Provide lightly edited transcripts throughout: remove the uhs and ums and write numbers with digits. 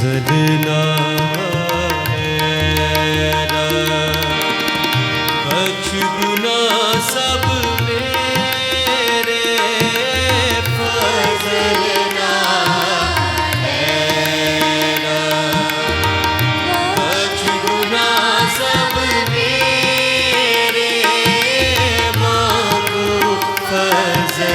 फजलना मेरा बख्श गुना सब मेरे फजलना मेरा बख्श गुना सब मेरे मांगू फजल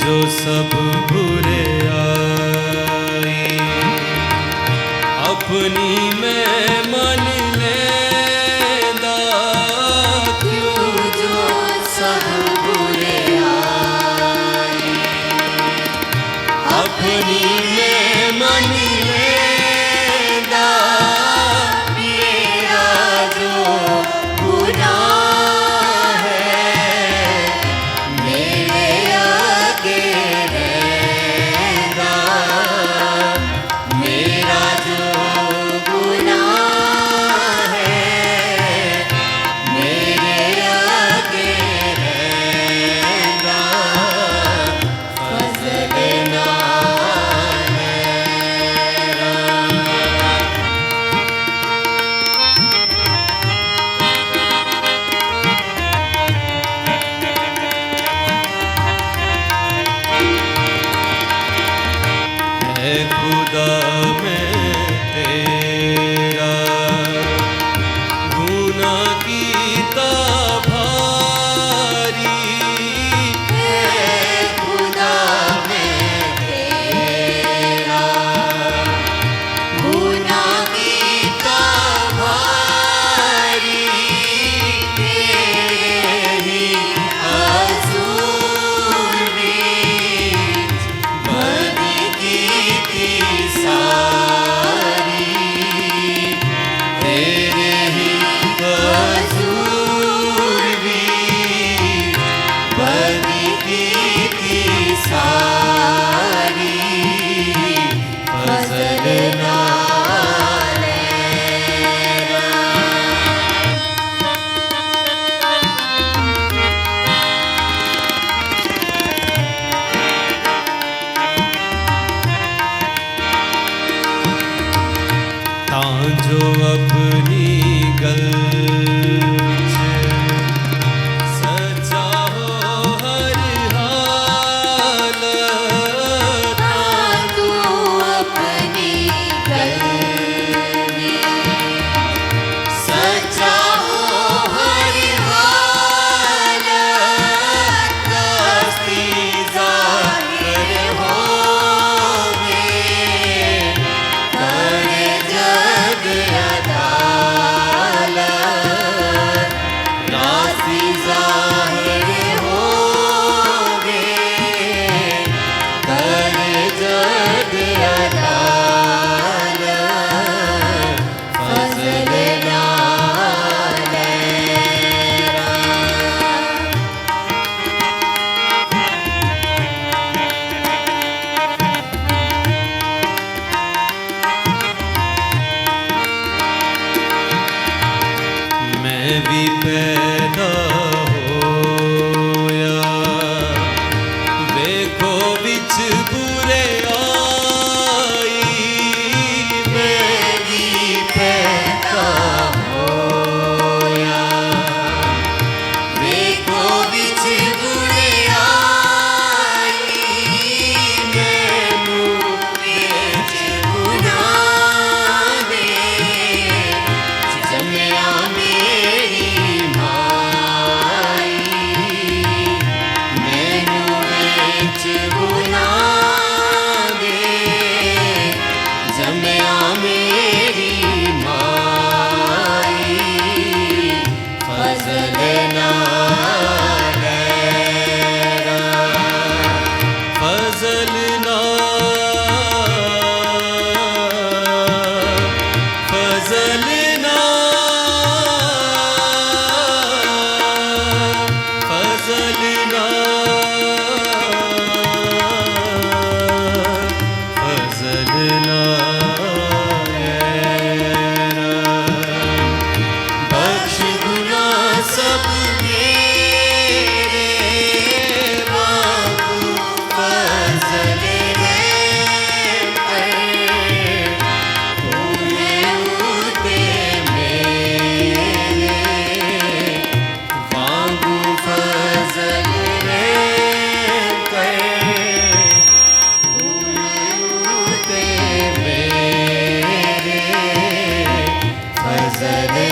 जो सब बुरे आए अपनी में मन लेंदा क्यों जो सब बुरे आए अपनी में मन लेंदा मेरा जो गुनाह है मेरे खुदा में तेरा गुनाह कीता भारी है खुदा में तेरा गुनाह कीता भारी तेरे ही हजूर बीच बदी की सारी तेरे ही हजूर बीच बदी की सारी फजलना जो अपनी गल्च सच्चा हो हर हालत तू अपनी गल्च सच्चा हो हर हालत दस्ती ज़ाहिर होगे करे जग अदालत सरदार